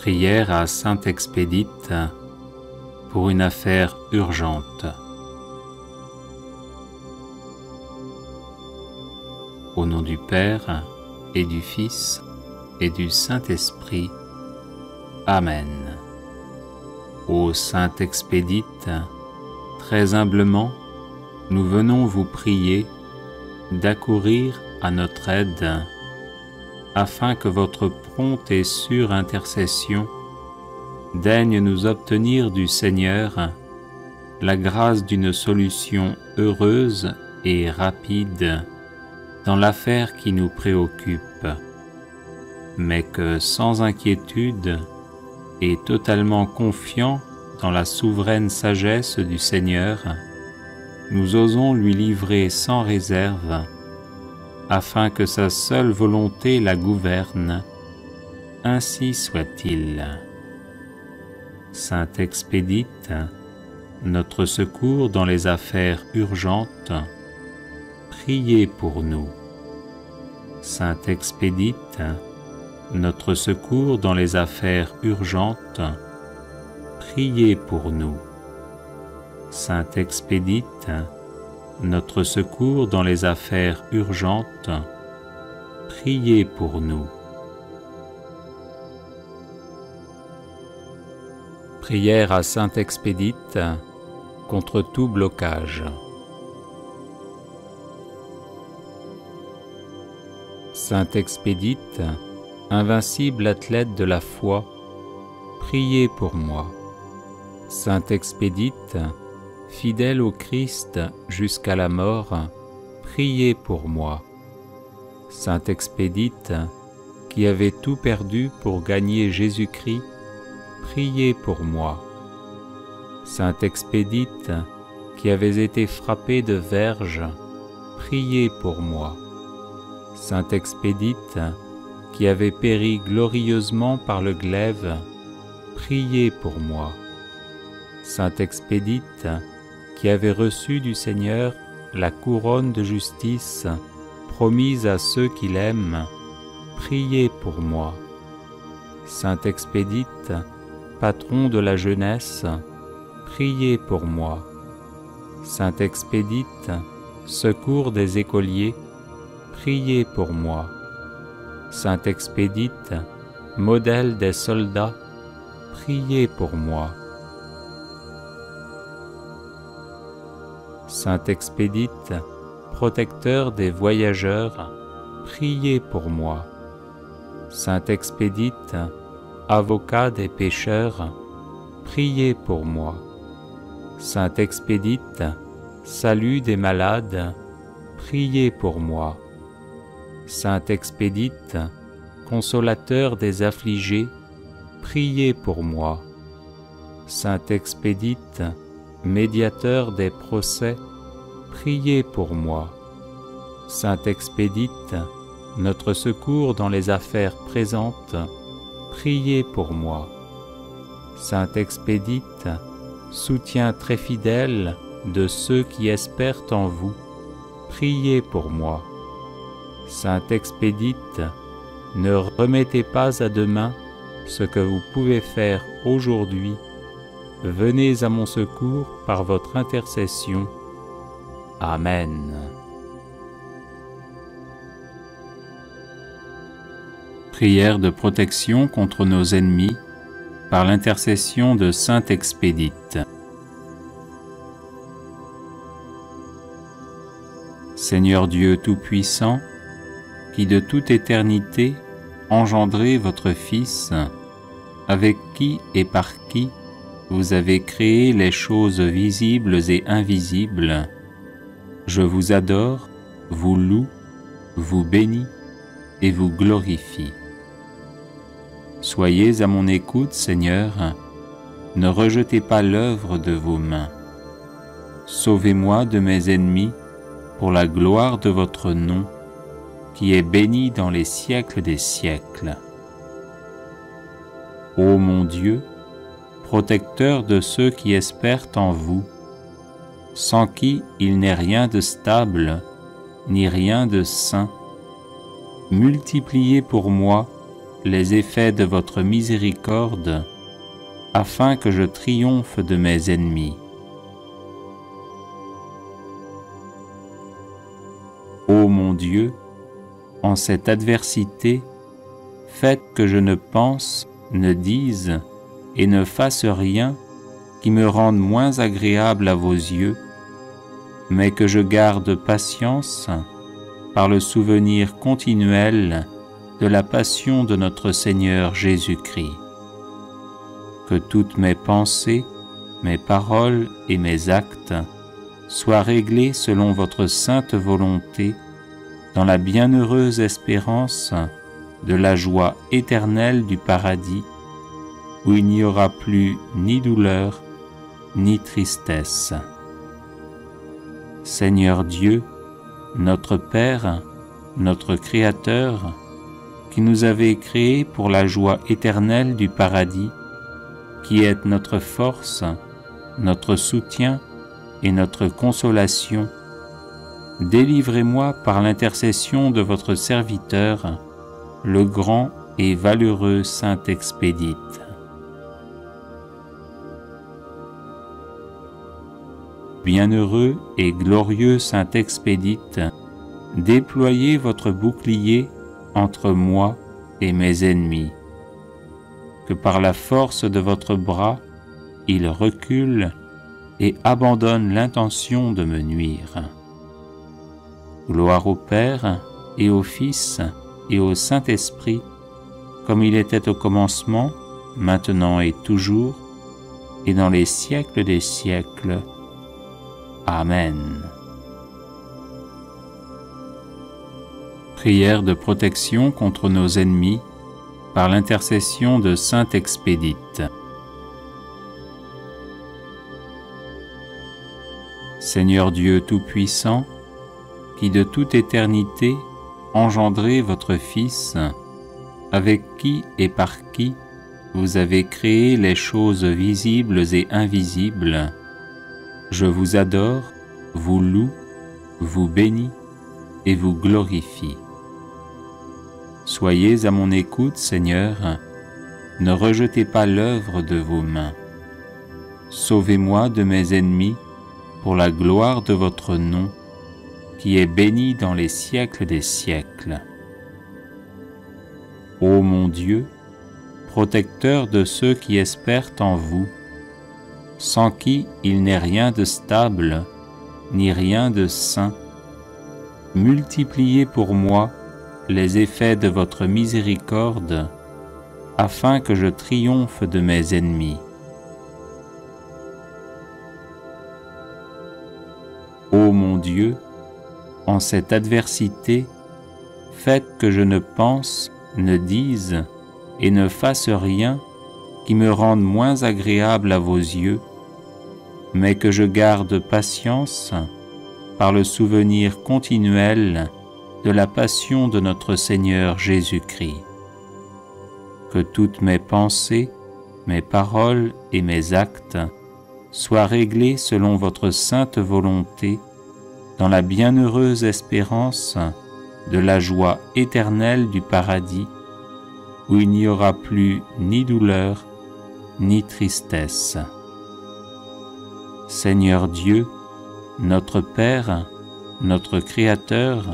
Prière à Sainte Expédite pour une affaire urgente. Au nom du Père et du Fils et du Saint-Esprit. Amen. Ô Sainte Expédite, très humblement, nous venons vous prier d'accourir à notre aide, afin que votre prompte et sûre intercession daigne nous obtenir du Seigneur la grâce d'une solution heureuse et rapide dans l'affaire qui nous préoccupe, mais que sans inquiétude et totalement confiants dans la souveraine sagesse du Seigneur, nous osons lui livrer sans réserve, afin que sa seule volonté la gouverne. Ainsi soit-il. Sainte Expédite, notre secours dans les affaires urgentes, priez pour nous. Sainte Expédite, notre secours dans les affaires urgentes, priez pour nous. Sainte Expédite, notre secours dans les affaires urgentes, priez pour nous. Prière à Sainte Expédite contre tout blocage. Sainte Expédite, invincible athlète de la foi, priez pour moi. Sainte Expédite, fidèle au Christ jusqu'à la mort, priez pour moi. Sainte Expédite, qui avait tout perdu pour gagner Jésus-Christ, priez pour moi. Sainte Expédite, qui avait été frappée de verge, priez pour moi. Sainte Expédite, qui avait péri glorieusement par le glaive, priez pour moi. Sainte Expédite, qui avait reçu du Seigneur la couronne de justice promise à ceux qui l'aiment, priez pour moi. Sainte Expédite, patron de la jeunesse, priez pour moi. Sainte Expédite, secours des écoliers, priez pour moi. Sainte Expédite, modèle des soldats, priez pour moi. Sainte Expédite, protecteur des voyageurs, priez pour moi. Sainte Expédite, avocat des pécheurs, priez pour moi. Sainte Expédite, salut des malades, priez pour moi. Sainte Expédite, consolateur des affligés, priez pour moi. Sainte Expédite, médiateur des procès, priez pour moi. Sainte Expédite, notre secours dans les affaires présentes, priez pour moi. Sainte Expédite, soutien très fidèle de ceux qui espèrent en vous, priez pour moi. Sainte Expédite, ne remettez pas à demain ce que vous pouvez faire aujourd'hui. Venez à mon secours par votre intercession. Amen. Prière de protection contre nos ennemis par l'intercession de Sainte Expédite. Seigneur Dieu Tout-Puissant, qui de toute éternité engendrez votre Fils, avec qui et par qui vous avez créé les choses visibles et invisibles, je vous adore, vous loue, vous bénis et vous glorifie. Soyez à mon écoute, Seigneur, ne rejetez pas l'œuvre de vos mains. Sauvez-moi de mes ennemis pour la gloire de votre nom, qui est béni dans les siècles des siècles. Ô mon Dieu, protecteur de ceux qui espèrent en vous, sans qui il n'est rien de stable, ni rien de sain, multipliez pour moi les effets de votre miséricorde, afin que je triomphe de mes ennemis. Ô mon Dieu, en cette adversité, faites que je ne pense, ne dise et ne fasse rien qui me rende moins agréable à vos yeux, mais que je garde patience par le souvenir continuel de la passion de notre Seigneur Jésus-Christ. Que toutes mes pensées, mes paroles et mes actes soient réglés selon votre sainte volonté, dans la bienheureuse espérance de la joie éternelle du paradis, où il n'y aura plus ni douleur, ni tristesse. Seigneur Dieu, notre Père, notre Créateur, qui nous avez créés pour la joie éternelle du paradis, qui êtes notre force, notre soutien et notre consolation, délivrez-moi par l'intercession de votre serviteur, le grand et valeureux Saint Expédite. Bienheureux et glorieux Saint Expédite, déployez votre bouclier entre moi et mes ennemis. Que par la force de votre bras, il recule et abandonne l'intention de me nuire. Gloire au Père et au Fils et au Saint-Esprit, comme il était au commencement, maintenant et toujours, et dans les siècles des siècles. Amen. Prière de protection contre nos ennemis par l'intercession de Saint Expédite. Seigneur Dieu Tout-Puissant, qui de toute éternité engendrez votre Fils, avec qui et par qui vous avez créé les choses visibles et invisibles, je vous adore, vous loue, vous bénis et vous glorifie. Soyez à mon écoute, Seigneur, ne rejetez pas l'œuvre de vos mains. Sauvez-moi de mes ennemis pour la gloire de votre nom, qui est béni dans les siècles des siècles. Ô mon Dieu, protecteur de ceux qui espèrent en vous, sans qui il n'est rien de stable, ni rien de saint, multipliez pour moi les effets de votre miséricorde, afin que je triomphe de mes ennemis. Ô mon Dieu, en cette adversité, faites que je ne pense, ne dise et ne fasse rien qui me rende moins agréable à vos yeux, mais que je garde patience par le souvenir continuel de la passion de notre Seigneur Jésus-Christ. Que toutes mes pensées, mes paroles et mes actes soient réglés selon votre sainte volonté, dans la bienheureuse espérance de la joie éternelle du paradis, où il n'y aura plus ni douleur, ni tristesse. Seigneur Dieu, notre Père, notre Créateur,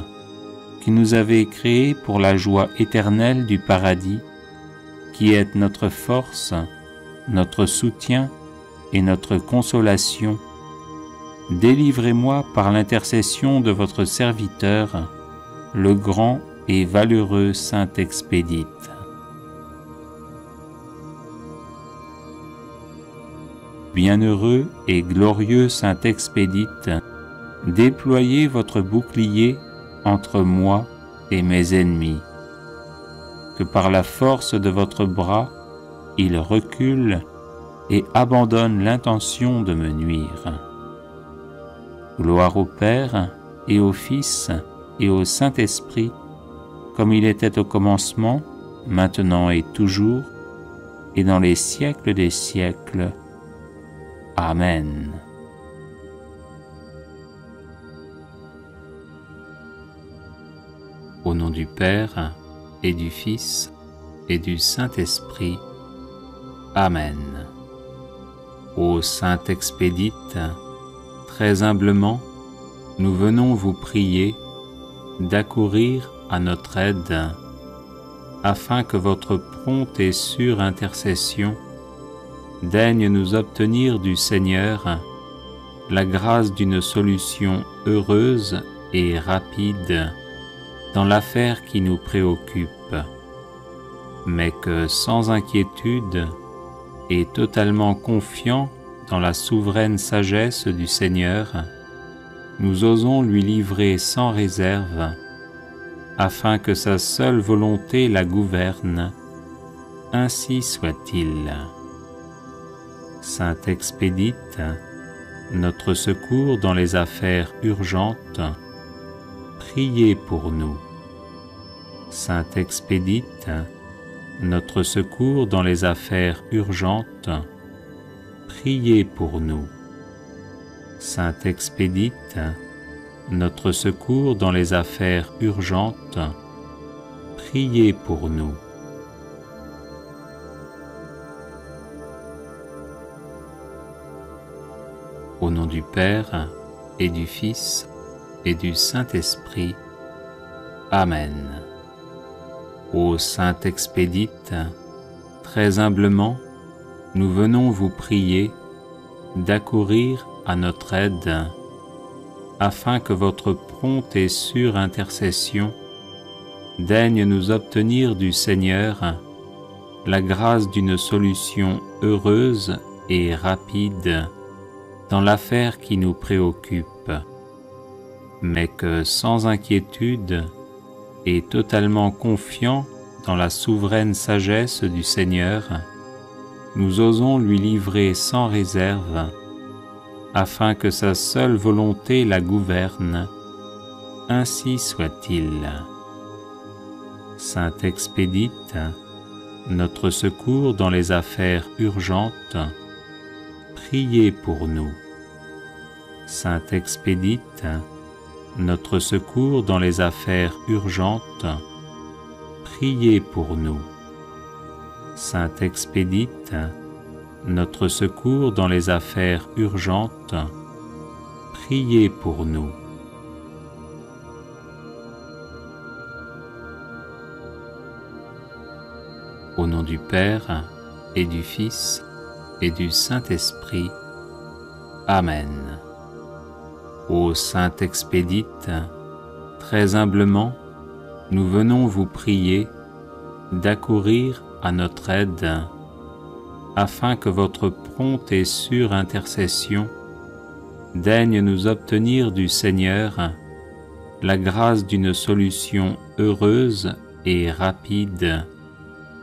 qui nous avez créés pour la joie éternelle du paradis, qui êtes notre force, notre soutien et notre consolation, délivrez-moi par l'intercession de votre serviteur, le grand et valeureux Saint Expédite. Bienheureux et glorieux Saint Expédite, déployez votre bouclier entre moi et mes ennemis. Que par la force de votre bras, il recule et abandonne l'intention de me nuire. Gloire au Père et au Fils et au Saint-Esprit, comme il était au commencement, maintenant et toujours, et dans les siècles des siècles. Amen. Au nom du Père et du Fils et du Saint-Esprit. Amen. Ô Sainte Expédite, très humblement, nous venons vous prier d'accourir à notre aide, afin que votre prompte et sûre intercession daigne nous obtenir du Seigneur la grâce d'une solution heureuse et rapide dans l'affaire qui nous préoccupe, mais que sans inquiétude et totalement confiants dans la souveraine sagesse du Seigneur, nous osons lui livrer sans réserve, afin que sa seule volonté la gouverne. Ainsi soit-il. Sainte Expédite, notre secours dans les affaires urgentes, priez pour nous. Sainte Expédite, notre secours dans les affaires urgentes, priez pour nous. Sainte Expédite, notre secours dans les affaires urgentes, priez pour nous. Au nom du Père, et du Fils, et du Saint-Esprit. Amen. Ô Sainte Expédite, très humblement, nous venons vous prier d'accourir à notre aide, afin que votre prompte et sûre intercession daigne nous obtenir du Seigneur la grâce d'une solution heureuse et rapide dans l'affaire qui nous préoccupe, mais que sans inquiétude et totalement confiants dans la souveraine sagesse du Seigneur, nous osons lui livrer sans réserve, afin que sa seule volonté la gouverne. Ainsi soit-il. Sainte Expédite, notre secours dans les affaires urgentes, priez pour nous. Sainte Expédite, notre secours dans les affaires urgentes, priez pour nous. Sainte Expédite, notre secours dans les affaires urgentes, priez pour nous. Au nom du Père, et du Fils, et du Saint-Esprit. Amen. Ô Sainte Expédite, très humblement, nous venons vous prier d'accourir à notre aide, afin que votre prompte et sûre intercession daigne nous obtenir du Seigneur la grâce d'une solution heureuse et rapide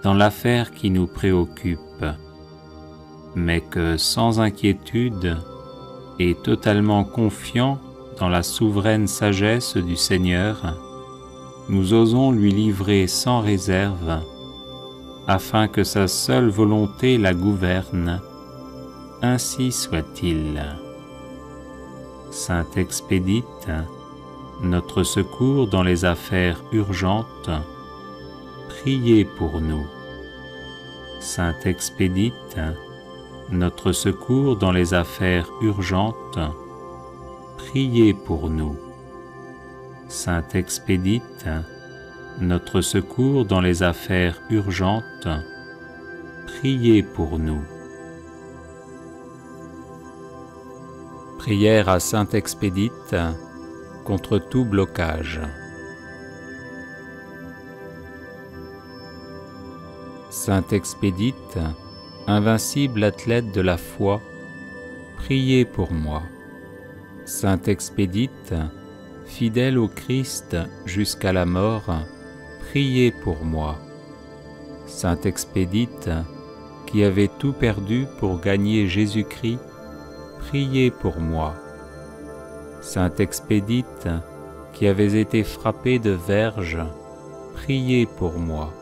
dans l'affaire qui nous préoccupe, mais que sans inquiétude et totalement confiants dans la souveraine sagesse du Seigneur, nous osons lui livrer sans réserve, afin que sa seule volonté la gouverne. Ainsi soit-il. Sainte Expédite, notre secours dans les affaires urgentes, priez pour nous. Sainte Expédite, notre secours dans les affaires urgentes, priez pour nous. Sainte Expédite, notre secours dans les affaires urgentes, priez pour nous. Prière à Sainte Expédite contre tout blocage. Sainte Expédite, invincible athlète de la foi, priez pour moi. Sainte Expédite, fidèle au Christ jusqu'à la mort, priez pour moi. Sainte Expédite, qui avait tout perdu pour gagner Jésus-Christ, priez pour moi. Sainte Expédite, qui avait été frappée de verge, priez pour moi.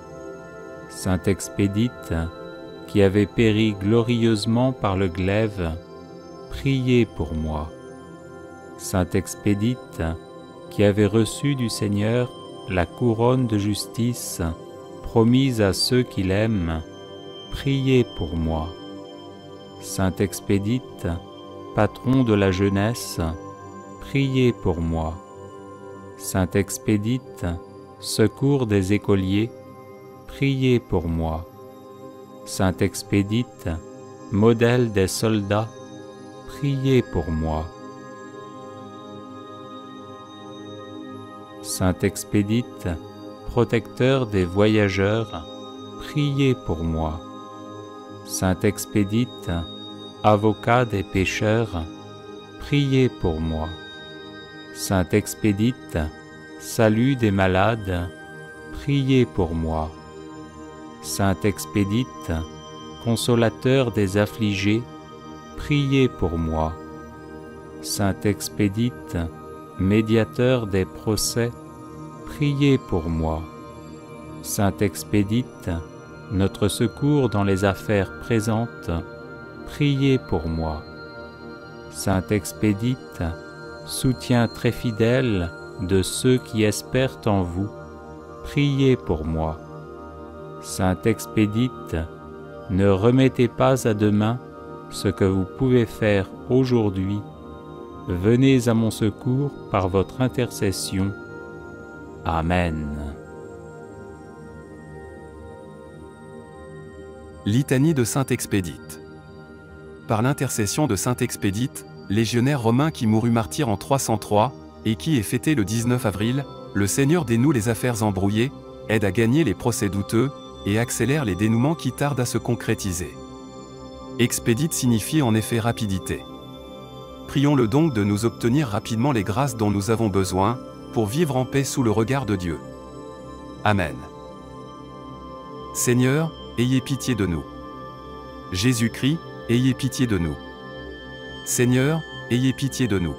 Sainte Expédite, qui avait péri glorieusement par le glaive, priez pour moi. Sainte Expédite, qui avait reçu du Seigneur la couronne de justice promise à ceux qui l'aiment, priez pour moi. Saint Expédite, patron de la jeunesse, priez pour moi. Saint Expédite, secours des écoliers, priez pour moi. Saint Expédite, modèle des soldats, priez pour moi. Saint Expédite, protecteur des voyageurs, priez pour moi. Saint Expédite, avocat des pécheurs, priez pour moi. Saint Expédite, salut des malades, priez pour moi. Saint Expédite, consolateur des affligés, priez pour moi. Saint Expédite, médiateur des procès, priez pour moi. Saint Expédite, notre secours dans les affaires présentes, priez pour moi. Saint Expédite, soutien très fidèle de ceux qui espèrent en vous, priez pour moi. Saint Expédite, ne remettez pas à demain ce que vous pouvez faire aujourd'hui. Venez à mon secours par votre intercession. Amen. Litanie de Saint Expédite. Par l'intercession de Saint Expédite, légionnaire romain qui mourut martyr en 303, et qui est fêté le 19 avril, le Seigneur dénoue les affaires embrouillées, aide à gagner les procès douteux, et accélère les dénouements qui tardent à se concrétiser. Expédite signifie en effet rapidité. Prions-le donc de nous obtenir rapidement les grâces dont nous avons besoin, pour vivre en paix sous le regard de Dieu. Amen. Seigneur, ayez pitié de nous. Jésus-Christ, ayez pitié de nous. Seigneur, ayez pitié de nous.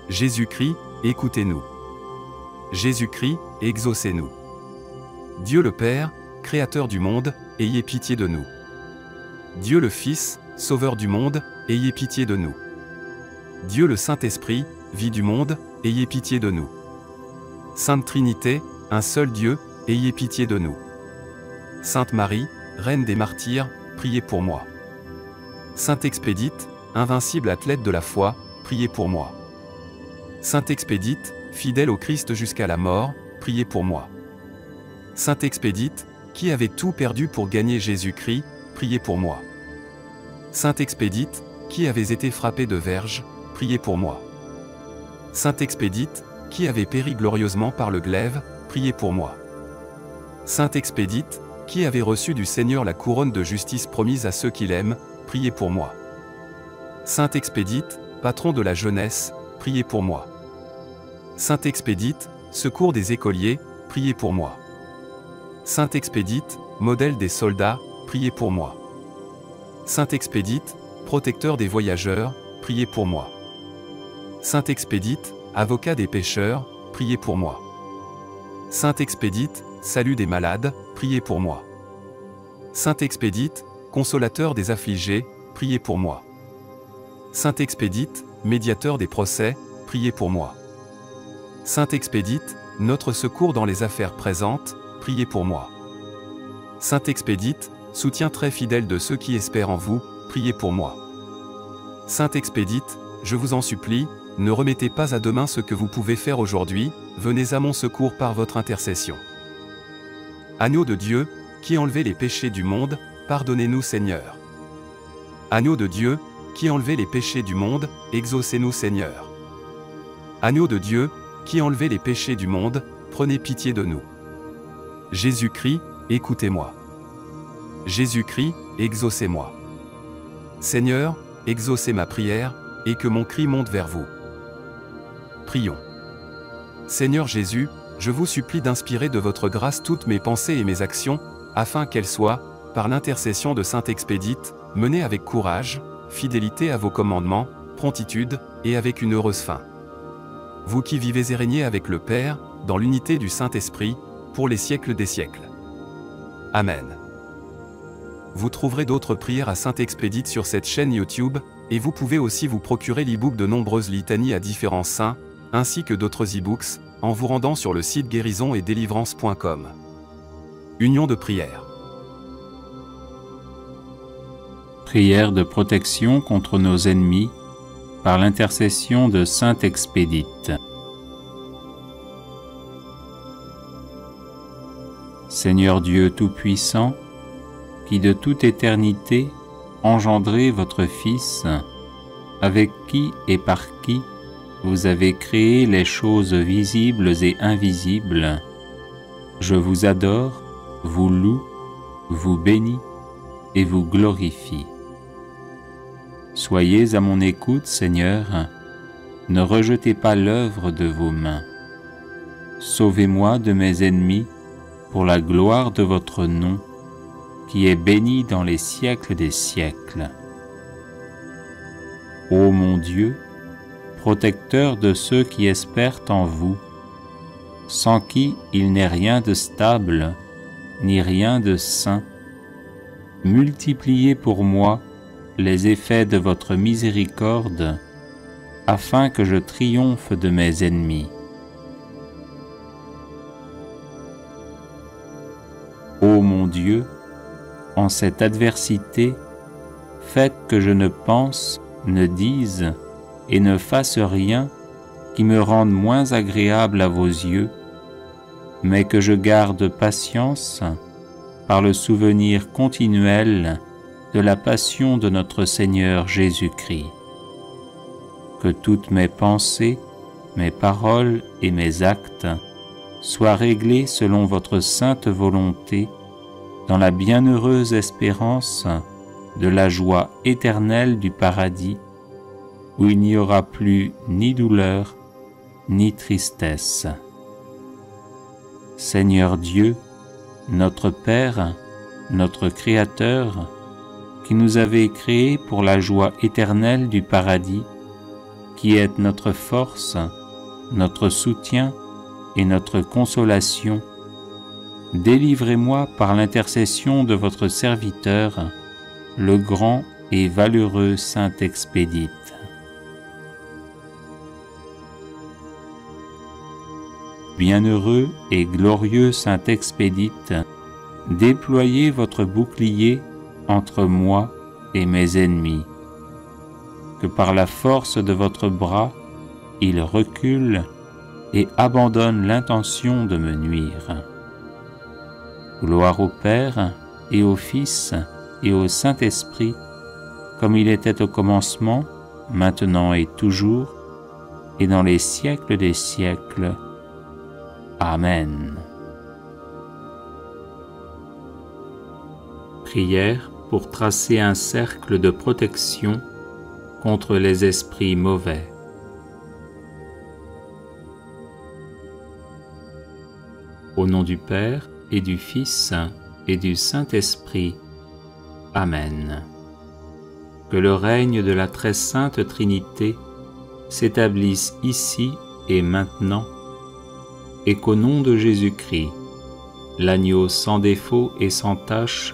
Jésus-Christ, écoutez-nous. Jésus-Christ, exaucez-nous. Dieu le Père, Créateur du monde, ayez pitié de nous. Dieu le Fils, Sauveur du monde, ayez pitié de nous. Dieu le Saint-Esprit, vie du monde, ayez pitié de nous. Sainte Trinité, un seul Dieu, ayez pitié de nous. Sainte Marie, Reine des martyrs, priez pour moi. Saint Expédite, invincible athlète de la foi, priez pour moi. Saint Expédite, fidèle au Christ jusqu'à la mort, priez pour moi. Saint Expédite, qui avait tout perdu pour gagner Jésus-Christ, priez pour moi. Saint Expédite, qui avait été frappé de verge, priez pour moi. Saint Expédite, qui avait péri glorieusement par le glaive, priez pour moi. Saint Expédite, qui avait reçu du Seigneur la couronne de justice promise à ceux qui l'aiment, priez pour moi. Saint Expédite, patron de la jeunesse, priez pour moi. Saint Expédite, secours des écoliers, priez pour moi. Saint Expédite, modèle des soldats, priez pour moi. Saint Expédite, protecteur des voyageurs, priez pour moi. Saint Expédite, avocat des pécheurs, priez pour moi. Saint Expédite, salut des malades, priez pour moi. Saint Expédite, consolateur des affligés, priez pour moi. Saint Expédite, médiateur des procès, priez pour moi. Saint Expédite, notre secours dans les affaires présentes, priez pour moi. Saint Expédite, soutien très fidèle de ceux qui espèrent en vous, priez pour moi. Saint Expédite, je vous en supplie, ne remettez pas à demain ce que vous pouvez faire aujourd'hui, venez à mon secours par votre intercession. Agneau de Dieu, qui enlevez les péchés du monde, pardonnez-nous Seigneur. Agneau de Dieu, qui enlevez les péchés du monde, exaucez-nous Seigneur. Agneau de Dieu, qui enlevez les péchés du monde, prenez pitié de nous. Jésus-Christ, écoutez-moi. Jésus-Christ, exaucez-moi. Seigneur, exaucez ma prière, et que mon cri monte vers vous. Prions. Seigneur Jésus, je vous supplie d'inspirer de votre grâce toutes mes pensées et mes actions, afin qu'elles soient, par l'intercession de Saint Expédite, menées avec courage, fidélité à vos commandements, promptitude, et avec une heureuse fin. Vous qui vivez et régnez avec le Père, dans l'unité du Saint-Esprit, pour les siècles des siècles. Amen. Vous trouverez d'autres prières à Saint Expédite sur cette chaîne YouTube, et vous pouvez aussi vous procurer l'e-book de nombreuses litanies à différents saints, ainsi que d'autres e-books, en vous rendant sur le site guérison-et-délivrance.com. Union de prière. Prière de protection contre nos ennemis par l'intercession de Sainte Expédite. Seigneur Dieu Tout-Puissant, qui de toute éternité engendrez votre Fils, avec qui et par qui vous avez créé les choses visibles et invisibles, je vous adore, vous loue, vous bénis et vous glorifie. Soyez à mon écoute, Seigneur, ne rejetez pas l'œuvre de vos mains. Sauvez-moi de mes ennemis pour la gloire de votre nom, qui est béni dans les siècles des siècles. Ô mon Dieu, protecteur de ceux qui espèrent en vous, sans qui il n'est rien de stable, ni rien de saint, multipliez pour moi les effets de votre miséricorde, afin que je triomphe de mes ennemis. Ô mon Dieu, en cette adversité, faites que je ne pense, ne dise et ne fasse rien qui me rende moins agréable à vos yeux, mais que je garde patience par le souvenir continuel de la passion de notre Seigneur Jésus-Christ. Que toutes mes pensées, mes paroles et mes actes soient réglés selon votre sainte volonté, dans la bienheureuse espérance de la joie éternelle du paradis, où il n'y aura plus ni douleur, ni tristesse. Seigneur Dieu, notre Père, notre Créateur, qui nous avez créés pour la joie éternelle du paradis, qui êtes notre force, notre soutien et notre consolation, délivrez-moi par l'intercession de votre serviteur, le grand et valeureux Saint Expédite. Bienheureux et glorieux Saint Expédite, déployez votre bouclier entre moi et mes ennemis, que par la force de votre bras, il recule et abandonne l'intention de me nuire. Gloire au Père et au Fils et au Saint-Esprit, comme il était au commencement, maintenant et toujours, et dans les siècles des siècles. Amen. Prière pour tracer un cercle de protection contre les esprits mauvais. Au nom du Père et du Fils et du Saint-Esprit. Amen. Que le règne de la très sainte Trinité s'établisse ici et maintenant, et qu'au nom de Jésus-Christ, l'agneau sans défaut et sans tache,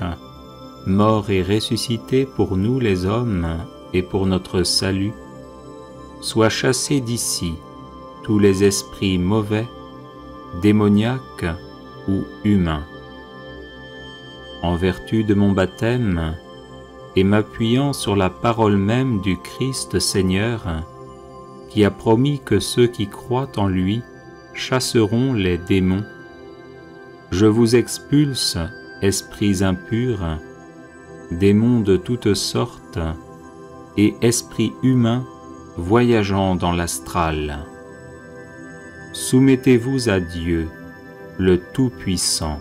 mort et ressuscité pour nous les hommes et pour notre salut, soit chassé d'ici tous les esprits mauvais, démoniaques ou humains. En vertu de mon baptême, et m'appuyant sur la parole même du Christ Seigneur, qui a promis que ceux qui croient en lui chasseront les démons, je vous expulse, esprits impurs, démons de toutes sortes, et esprits humains voyageant dans l'astral. Soumettez-vous à Dieu, le Tout-Puissant,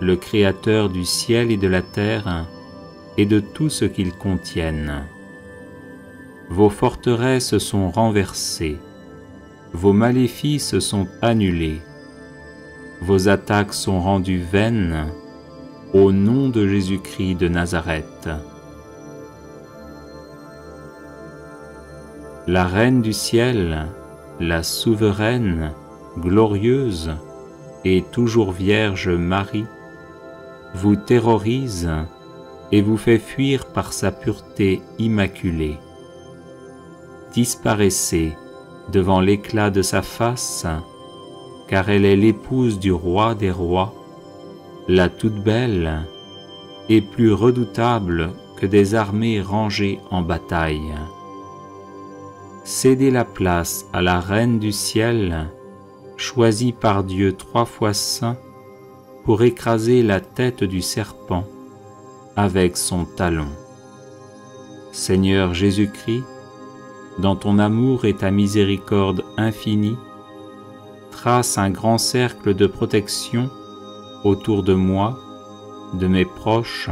le Créateur du ciel et de la terre, et de tout ce qu'ils contiennent. Vos forteresses sont renversées, vos maléfices sont annulés, vos attaques sont rendues vaines, au nom de Jésus-Christ de Nazareth. La Reine du ciel, la souveraine, glorieuse et toujours Vierge Marie, vous terrorise et vous fait fuir par sa pureté immaculée. Disparaissez devant l'éclat de sa face, car elle est l'épouse du roi des rois, la toute belle, et plus redoutable que des armées rangées en bataille. Cédez la place à la Reine du ciel, choisie par Dieu 3 fois saint, pour écraser la tête du serpent avec son talon. Seigneur Jésus-Christ, dans ton amour et ta miséricorde infinie, trace un grand cercle de protection autour de moi, de mes proches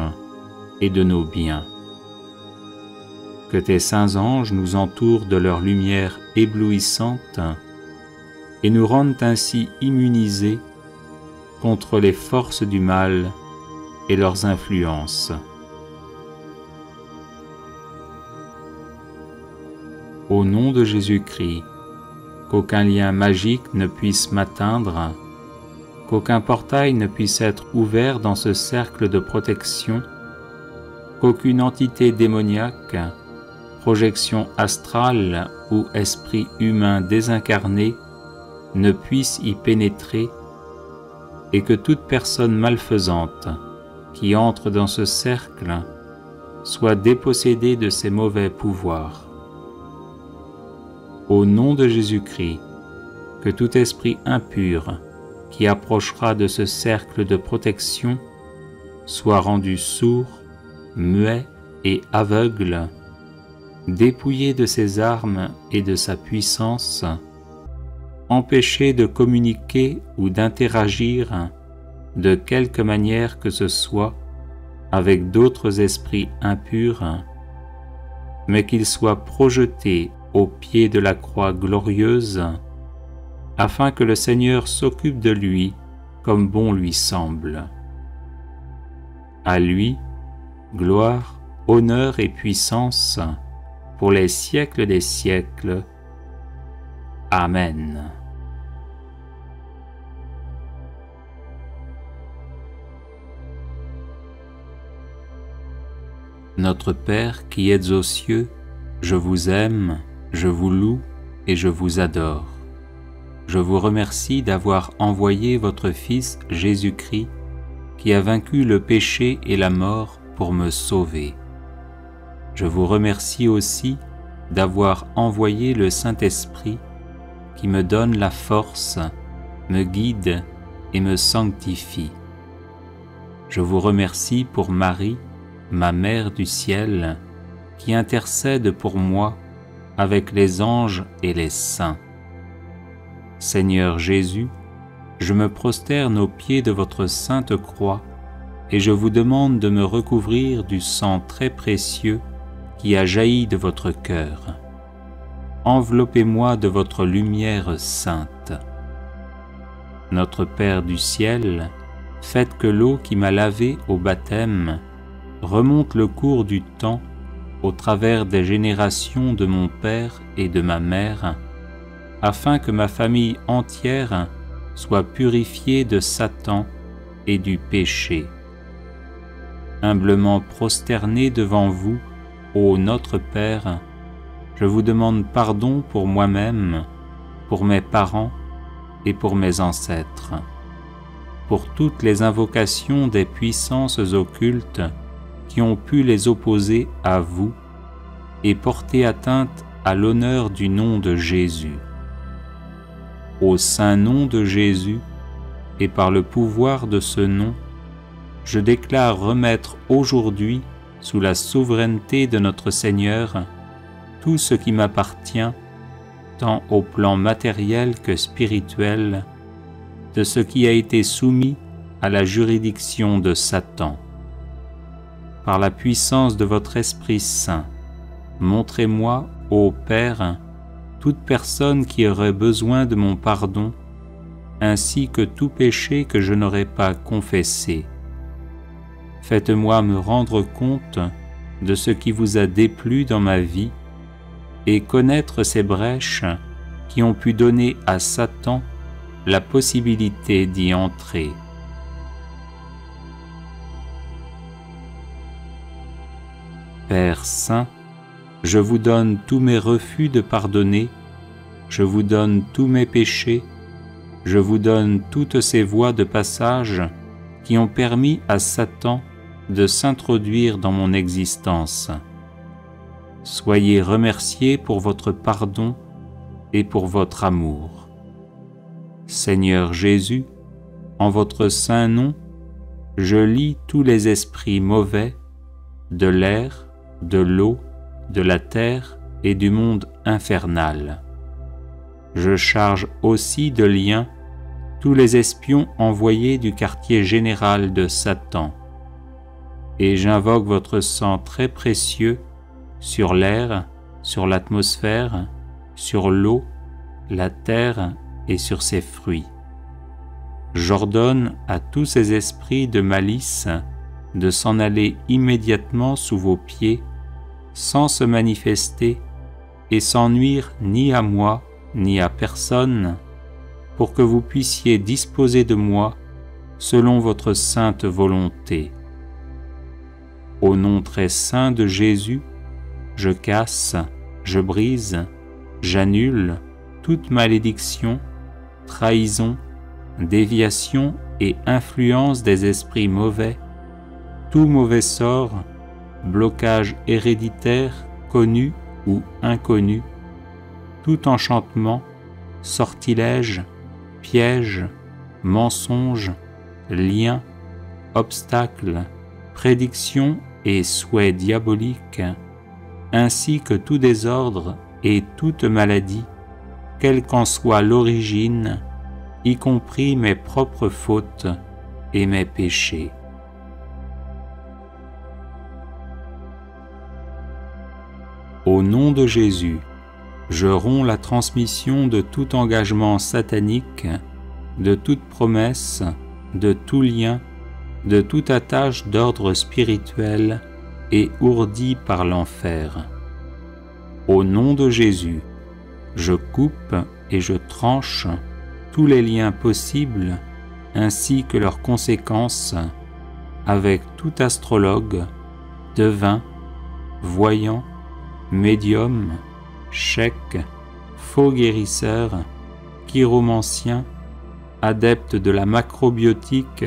et de nos biens. Que tes saints anges nous entourent de leur lumière éblouissante et nous rendent ainsi immunisés contre les forces du mal et leurs influences. Au nom de Jésus-Christ, qu'aucun lien magique ne puisse m'atteindre, qu'aucun portail ne puisse être ouvert dans ce cercle de protection, qu'aucune entité démoniaque, projection astrale ou esprit humain désincarné ne puisse y pénétrer, et que toute personne malfaisante qui entre dans ce cercle soit dépossédée de ses mauvais pouvoirs. Au nom de Jésus-Christ, que tout esprit impur qui approchera de ce cercle de protection soit rendu sourd, muet et aveugle, dépouillé de ses armes et de sa puissance, empêché de communiquer ou d'interagir de quelque manière que ce soit avec d'autres esprits impurs, mais qu'il soit projeté au pied de la croix glorieuse, afin que le Seigneur s'occupe de lui comme bon lui semble. À lui, gloire, honneur et puissance pour les siècles des siècles. Amen. Notre Père qui êtes aux cieux, je vous aime, je vous loue et je vous adore. Je vous remercie d'avoir envoyé votre Fils Jésus-Christ, qui a vaincu le péché et la mort pour me sauver. Je vous remercie aussi d'avoir envoyé le Saint-Esprit, qui me donne la force, me guide et me sanctifie. Je vous remercie pour Marie, ma Mère du ciel, qui intercède pour moi avec les anges et les saints. Seigneur Jésus, je me prosterne aux pieds de votre sainte croix et je vous demande de me recouvrir du sang très précieux qui a jailli de votre cœur. Enveloppez-moi de votre lumière sainte. Notre Père du ciel, faites que l'eau qui m'a lavé au baptême remonte le cours du temps au travers des générations de mon père et de ma mère, afin que ma famille entière soit purifiée de Satan et du péché. Humblement prosterné devant vous, ô notre Père, je vous demande pardon pour moi-même, pour mes parents et pour mes ancêtres, pour toutes les invocations des puissances occultes qui ont pu les opposer à vous et porter atteinte à l'honneur du nom de Jésus. Au saint nom de Jésus, et par le pouvoir de ce nom, je déclare remettre aujourd'hui, sous la souveraineté de notre Seigneur, tout ce qui m'appartient, tant au plan matériel que spirituel, de ce qui a été soumis à la juridiction de Satan. Par la puissance de votre Esprit Saint, montrez-moi, ô Père, toute personne qui aurait besoin de mon pardon, ainsi que tout péché que je n'aurais pas confessé. Faites-moi me rendre compte de ce qui vous a déplu dans ma vie et connaître ces brèches qui ont pu donner à Satan la possibilité d'y entrer. Père Saint, je vous donne tous mes refus de pardonner, je vous donne tous mes péchés, je vous donne toutes ces voies de passage qui ont permis à Satan de s'introduire dans mon existence. Soyez remerciés pour votre pardon et pour votre amour. Seigneur Jésus, en votre saint nom, je lie tous les esprits mauvais de l'air, de l'eau, de la terre et du monde infernal. Je charge aussi de liens tous les espions envoyés du quartier général de Satan, et j'invoque votre sang très précieux sur l'air, sur l'atmosphère, sur l'eau, la terre et sur ses fruits. J'ordonne à tous ces esprits de malice de s'en aller immédiatement sous vos pieds, sans se manifester et sans nuire ni à moi ni à personne, pour que vous puissiez disposer de moi selon votre sainte volonté. Au nom très saint de Jésus, je casse, je brise, j'annule toute malédiction, trahison, déviation et influence des esprits mauvais, tout mauvais sort, blocage héréditaire connu ou inconnu, tout enchantement, sortilège, piège, mensonge, lien, obstacle, prédiction et souhait diabolique, ainsi que tout désordre et toute maladie, quelle qu'en soit l'origine, y compris mes propres fautes et mes péchés. Au nom de Jésus, je romps la transmission de tout engagement satanique, de toute promesse, de tout lien, de toute attache d'ordre spirituel et ourdie par l'enfer. Au nom de Jésus, je coupe et je tranche tous les liens possibles ainsi que leurs conséquences avec tout astrologue, devin, voyant, médium, chèque, faux guérisseur, chiromancien, adepte de la macrobiotique,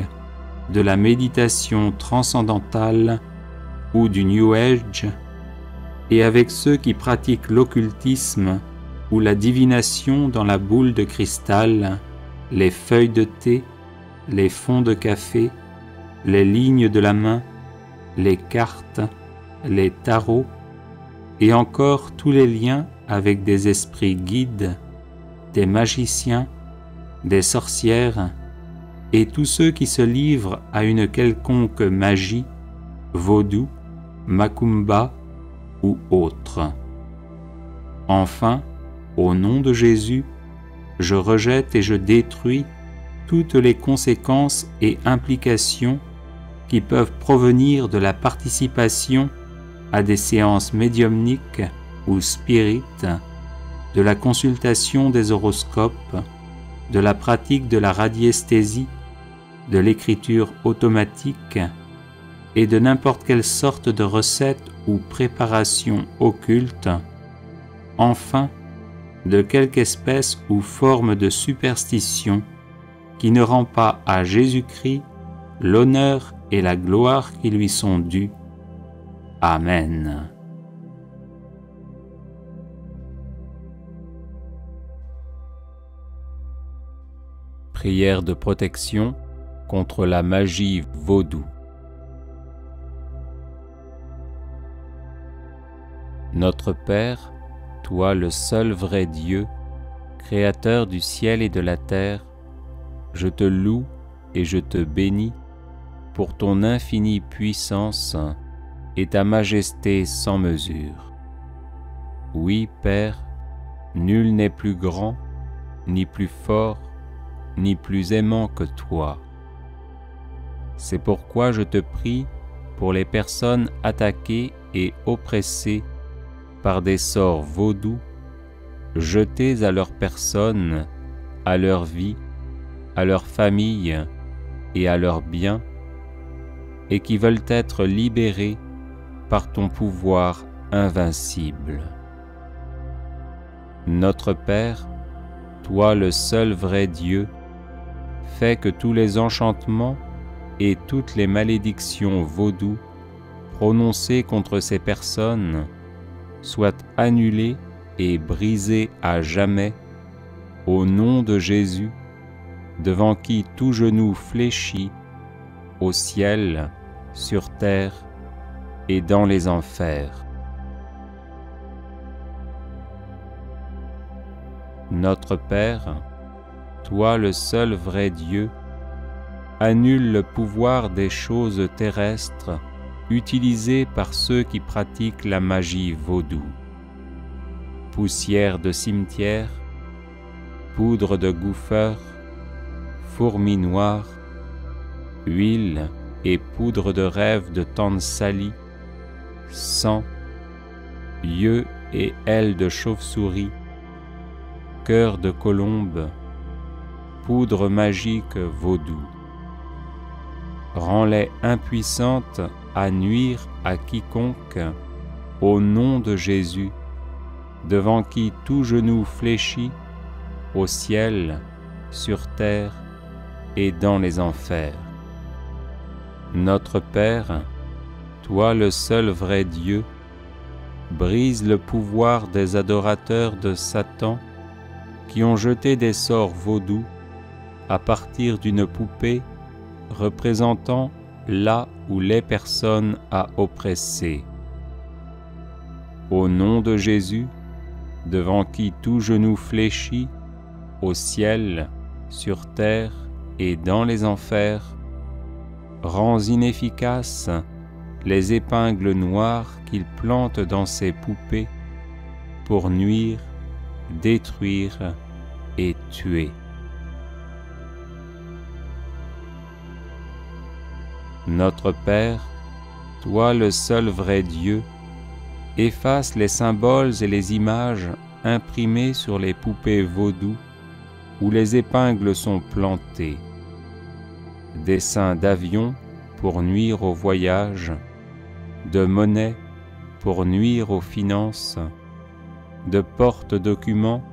de la méditation transcendantale ou du New Age, et avec ceux qui pratiquent l'occultisme ou la divination dans la boule de cristal, les feuilles de thé, les fonds de café, les lignes de la main, les cartes, les tarots, et encore tous les liens avec des esprits guides, des magiciens, des sorcières, et tous ceux qui se livrent à une quelconque magie, vaudou, macumba ou autre. Enfin, au nom de Jésus, je rejette et je détruis toutes les conséquences et implications qui peuvent provenir de la participation à des séances médiumniques ou spirites, de la consultation des horoscopes, de la pratique de la radiesthésie, de l'écriture automatique et de n'importe quelle sorte de recette ou préparation occulte, enfin de quelque espèce ou forme de superstition qui ne rend pas à Jésus-Christ l'honneur et la gloire qui lui sont dus. Amen. Prière de protection contre la magie vaudou. Notre Père, toi le seul vrai Dieu, Créateur du ciel et de la terre, je te loue et je te bénis pour ton infinie puissance et ta majesté sans mesure. Oui, Père, nul n'est plus grand, ni plus fort, ni plus aimant que toi. C'est pourquoi je te prie pour les personnes attaquées et oppressées par des sorts vaudous, jetés à leur personne, à leur vie, à leur famille et à leurs biens, et qui veulent être libérés par ton pouvoir invincible. Notre Père, toi le seul vrai Dieu, fais que tous les enchantements, et toutes les malédictions vaudou prononcées contre ces personnes soient annulées et brisées à jamais au nom de Jésus, devant qui tout genou fléchit au ciel, sur terre et dans les enfers. Notre Père, toi le seul vrai Dieu, annule le pouvoir des choses terrestres utilisées par ceux qui pratiquent la magie vaudou. Poussière de cimetière, poudre de gouffeur, fourmis noires, huile et poudre de rêve de tante Sally, sang, yeux et ailes de chauve-souris, cœur de colombe, poudre magique vaudou. Rends-les impuissantes à nuire à quiconque, au nom de Jésus, devant qui tout genou fléchit, au ciel, sur terre et dans les enfers. Notre Père, toi le seul vrai Dieu, brise le pouvoir des adorateurs de Satan qui ont jeté des sorts vaudous à partir d'une poupée représentant là où les personnes à oppresser. Au nom de Jésus, devant qui tout genou fléchit, au ciel, sur terre et dans les enfers, rends inefficaces les épingles noires qu'ils plantent dans ces poupées pour nuire, détruire et tuer. Notre Père, toi le seul vrai Dieu, efface les symboles et les images imprimées sur les poupées vaudou où les épingles sont plantées. Dessins d'avions pour nuire au voyage, de monnaie pour nuire aux finances, de porte-documents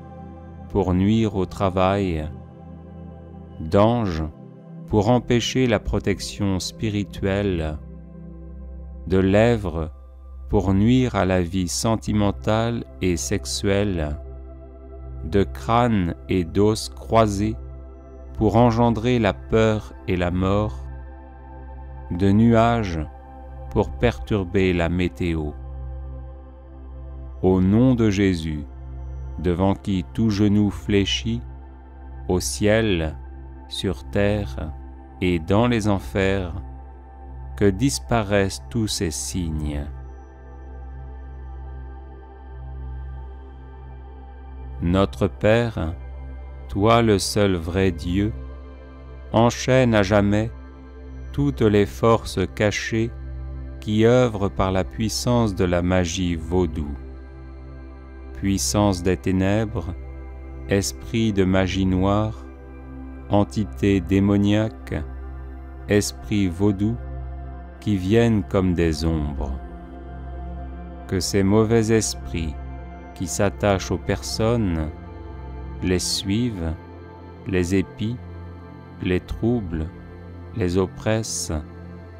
pour nuire au travail, d'anges pour empêcher la protection spirituelle, de lèvres pour nuire à la vie sentimentale et sexuelle, de crânes et d'os croisés pour engendrer la peur et la mort, de nuages pour perturber la météo. Au nom de Jésus, devant qui tout genou fléchit, au ciel, sur terre et dans les enfers, que disparaissent tous ces signes. Notre Père, toi le seul vrai Dieu, enchaîne à jamais toutes les forces cachées qui œuvrent par la puissance de la magie vaudou. Puissance des ténèbres, esprit de magie noire, entité démoniaque, esprit vaudou, qui viennent comme des ombres. Que ces mauvais esprits qui s'attachent aux personnes les suivent, les épient, les troublent, les oppressent,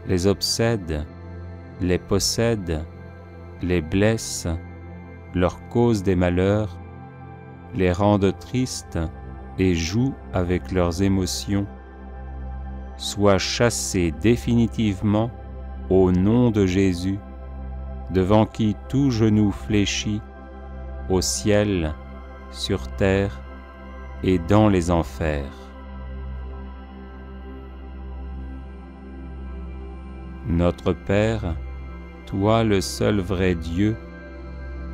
les obsèdent, les possèdent, les blessent, leur causent des malheurs, les rendent tristes et jouent avec leurs émotions, soient chassés définitivement au nom de Jésus, devant qui tout genou fléchit, au ciel, sur terre et dans les enfers. Notre Père, toi le seul vrai Dieu,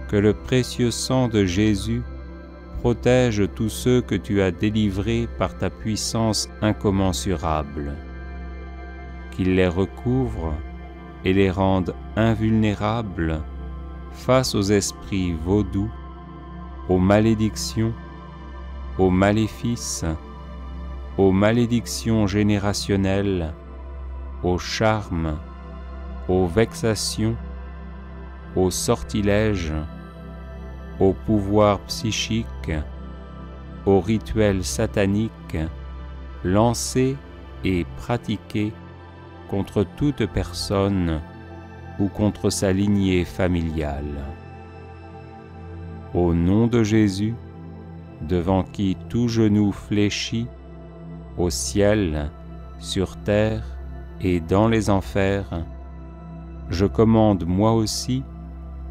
que le précieux sang de Jésus protège tous ceux que tu as délivrés par ta puissance incommensurable, qu'il les recouvre et les rende invulnérables face aux esprits vaudous, aux malédictions, aux maléfices, aux malédictions générationnelles, aux charmes, aux vexations, aux sortilèges, aux pouvoirs psychiques, aux rituels sataniques lancés et pratiqués contre toute personne ou contre sa lignée familiale. Au nom de Jésus, devant qui tout genou fléchit, au ciel, sur terre et dans les enfers, je commande moi aussi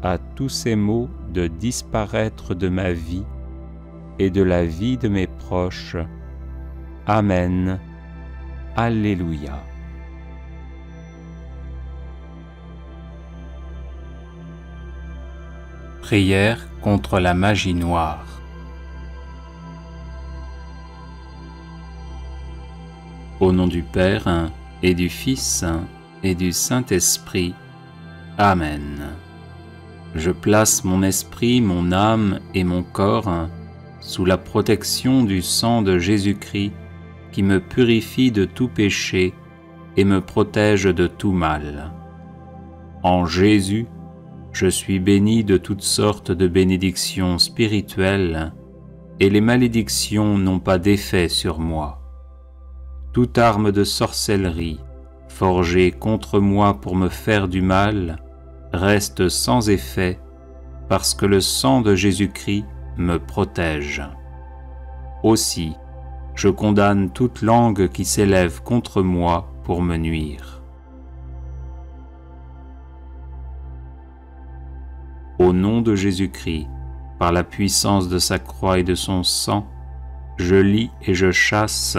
à tous ces maux de disparaître de ma vie et de la vie de mes proches. Amen. Alléluia. Prière contre la magie noire. Au nom du Père et du Fils et du Saint-Esprit. Amen. Je place mon esprit, mon âme et mon corps sous la protection du sang de Jésus-Christ qui me purifie de tout péché et me protège de tout mal. En Jésus, je suis béni de toutes sortes de bénédictions spirituelles et les malédictions n'ont pas d'effet sur moi. Toute arme de sorcellerie forgée contre moi pour me faire du mal reste sans effet parce que le sang de Jésus-Christ me protège. Aussi, je condamne toute langue qui s'élève contre moi pour me nuire. Au nom de Jésus-Christ, par la puissance de sa croix et de son sang, je lis et je chasse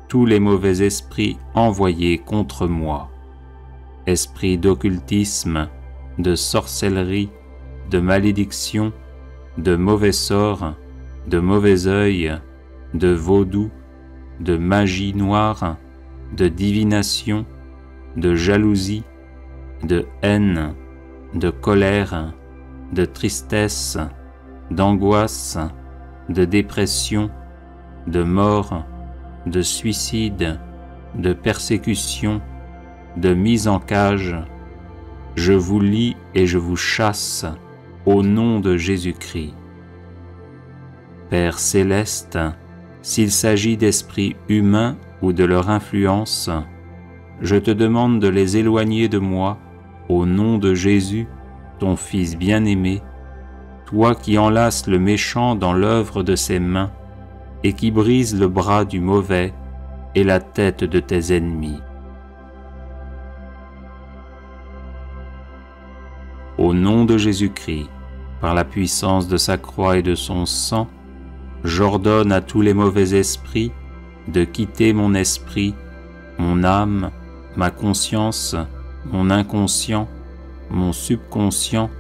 tous les mauvais esprits envoyés contre moi. Esprits d'occultisme, de sorcellerie, de malédiction, de mauvais sorts, de mauvais œil, de vaudou, de magie noire, de divination, de jalousie, de haine, de colère, de tristesse, d'angoisse, de dépression, de mort, de suicide, de persécution, de mise en cage. Je vous lie et je vous chasse au nom de Jésus-Christ. Père céleste, s'il s'agit d'esprits humains ou de leur influence, je te demande de les éloigner de moi au nom de Jésus, ton Fils bien-aimé, toi qui enlaces le méchant dans l'œuvre de ses mains et qui brises le bras du mauvais et la tête de tes ennemis. Au nom de Jésus-Christ, par la puissance de sa croix et de son sang, j'ordonne à tous les mauvais esprits de quitter mon esprit, mon âme, ma conscience, mon inconscient, mon subconscient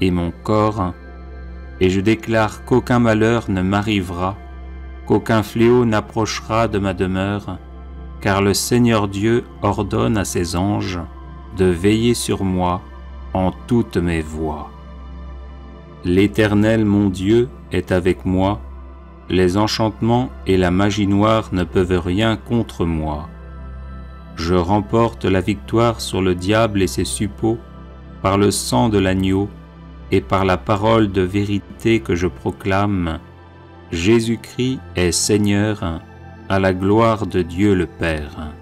et mon corps, et je déclare qu'aucun malheur ne m'arrivera, qu'aucun fléau n'approchera de ma demeure, car le Seigneur Dieu ordonne à ses anges de veiller sur moi en toutes mes voies. L'Éternel mon Dieu est avec moi, les enchantements et la magie noire ne peuvent rien contre moi. Je remporte la victoire sur le diable et ses suppôts par le sang de l'agneau et par la parole de vérité que je proclame. Jésus-Christ est Seigneur, à la gloire de Dieu le Père.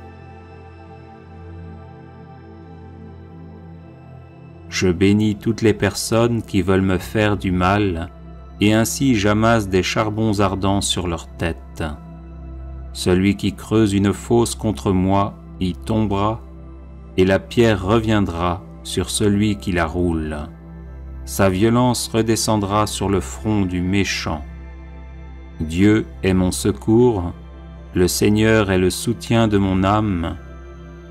Je bénis toutes les personnes qui veulent me faire du mal, et ainsi j'amasse des charbons ardents sur leur tête. Celui qui creuse une fosse contre moi y tombera, et la pierre reviendra sur celui qui la roule. Sa violence redescendra sur le front du méchant. Dieu est mon secours, le Seigneur est le soutien de mon âme.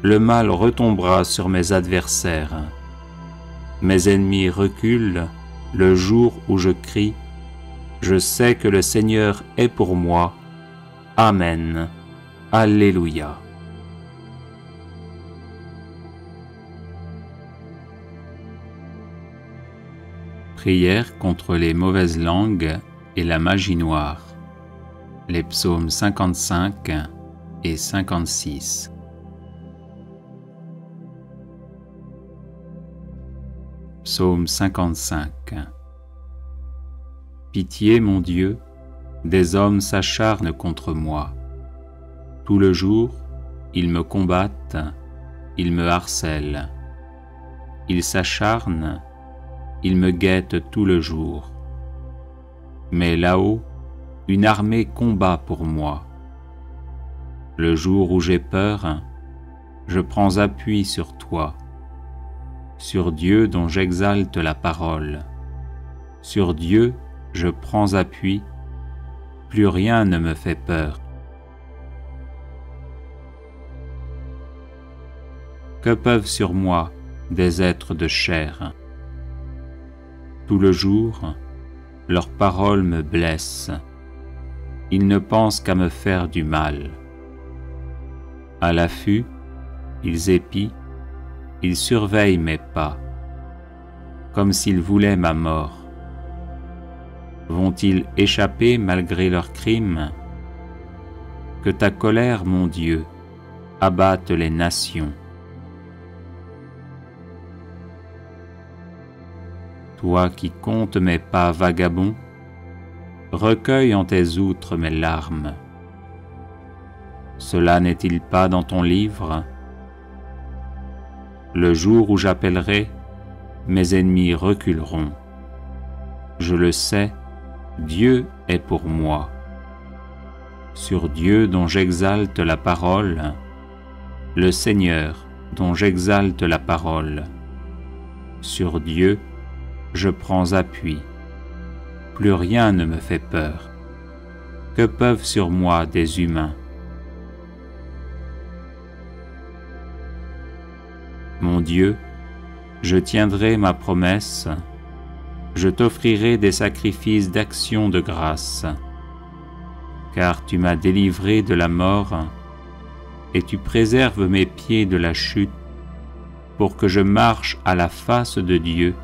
Le mal retombera sur mes adversaires. Mes ennemis reculent le jour où je crie. Je sais que le Seigneur est pour moi. Amen. Alléluia. Prière contre les mauvaises langues et la magie noire. Les psaumes 55 et 56. Psaume 55. Pitié, mon Dieu, des hommes s'acharnent contre moi. Tout le jour, ils me combattent, ils me harcèlent. Ils s'acharnent, ils me guettent tout le jour. Mais là-haut, une armée combat pour moi. Le jour où j'ai peur, je prends appui sur toi, sur Dieu dont j'exalte la parole. Sur Dieu, je prends appui, plus rien ne me fait peur. Que peuvent sur moi des êtres de chair? Tout le jour, leurs paroles me blessent. Ils ne pensent qu'à me faire du mal. À l'affût, ils épient, ils surveillent mes pas, comme s'ils voulaient ma mort. Vont-ils échapper malgré leurs crimes? Que ta colère, mon Dieu, abatte les nations. Toi qui comptes mes pas vagabonds, recueille en tes outres mes larmes. Cela n'est-il pas dans ton livre? Le jour où j'appellerai, mes ennemis reculeront. Je le sais, Dieu est pour moi. Sur Dieu dont j'exalte la parole, le Seigneur dont j'exalte la parole. Sur Dieu, je prends appui. Plus rien ne me fait peur. Que peuvent sur moi des humains? Mon Dieu, je tiendrai ma promesse, je t'offrirai des sacrifices d'action de grâce, car tu m'as délivré de la mort et tu préserves mes pieds de la chute pour que je marche à la face de Dieu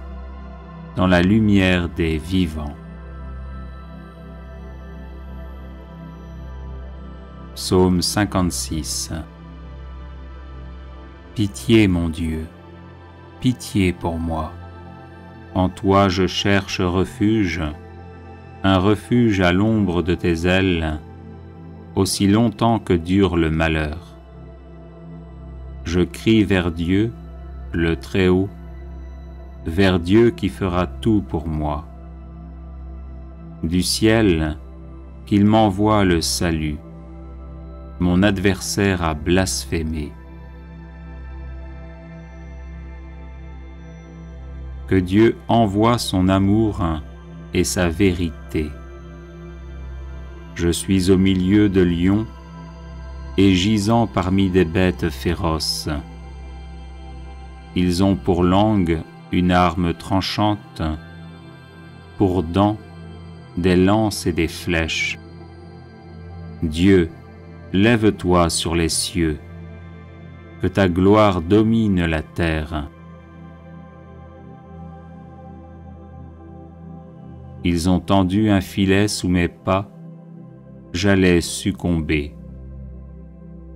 dans la lumière des vivants. Psaume 56. Pitié, mon Dieu, pitié pour moi. En toi je cherche refuge, un refuge à l'ombre de tes ailes, aussi longtemps que dure le malheur. Je crie vers Dieu, le Très-Haut, vers Dieu qui fera tout pour moi. Du ciel, qu'il m'envoie le salut. Mon adversaire a blasphémé. Que Dieu envoie son amour et sa vérité. Je suis au milieu de lions et gisant parmi des bêtes féroces. Ils ont pour langue une arme tranchante, pour dents des lances et des flèches. Dieu, lève-toi sur les cieux, que ta gloire domine la terre. Ils ont tendu un filet sous mes pas, j'allais succomber.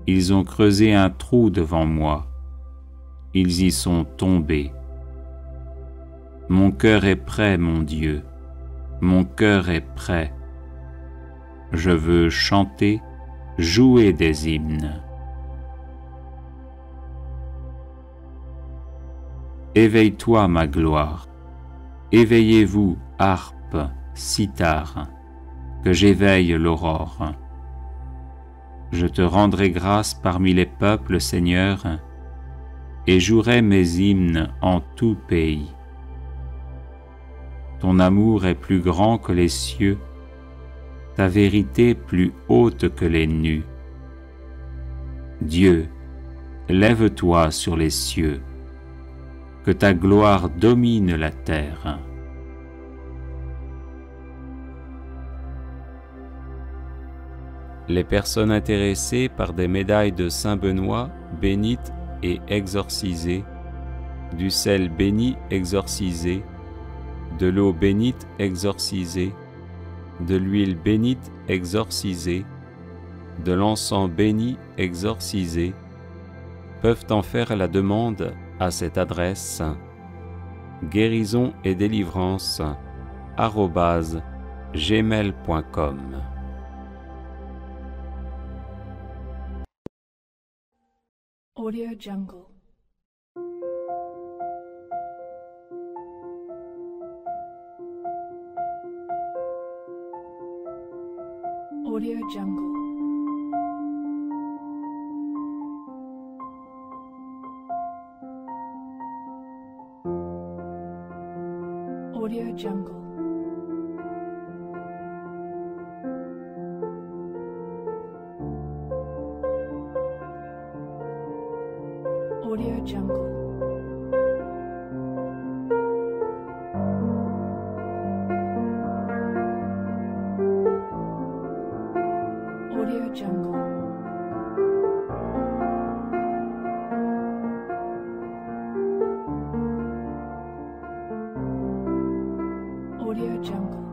Ils ont creusé un trou devant moi, ils y sont tombés. Mon cœur est prêt, mon Dieu, mon cœur est prêt. Je veux chanter, jouer des hymnes. Éveille-toi, ma gloire, éveillez-vous, harpe, cithare, que j'éveille l'aurore. Je te rendrai grâce parmi les peuples, Seigneur, et jouerai mes hymnes en tout pays. Ton amour est plus grand que les cieux, ta vérité plus haute que les nues. Dieu, lève-toi sur les cieux, que ta gloire domine la terre. Les personnes intéressées par des médailles de Saint Benoît bénites et exorcisées, du sel béni exorcisé, de l'eau bénite exorcisée, de l'huile bénite exorcisée, de l'encens béni exorcisé, peuvent en faire la demande à cette adresse guérison et délivrance @gmail.com. Audio Jungle. Audio Jungle. Audio Jungle. Audio Jungle. Audio Jungle. Audio Jungle.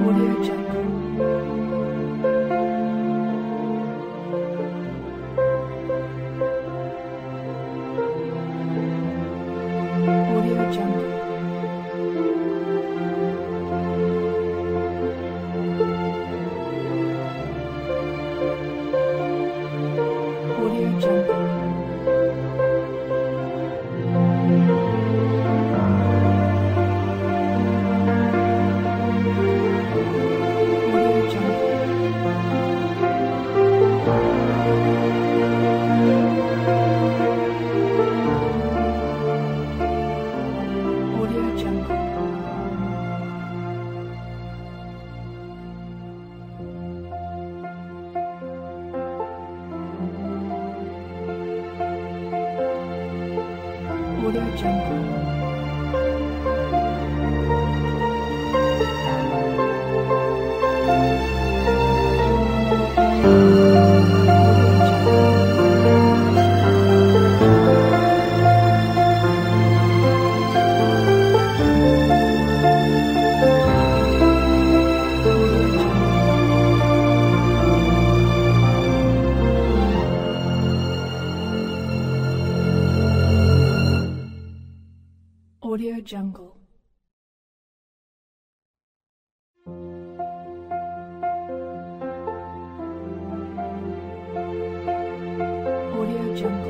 Audio Jungle. Audio Jungle. Audio Jungle. Audio Jungle. Audio Jungle. Audio Jungle. Audio Jungle.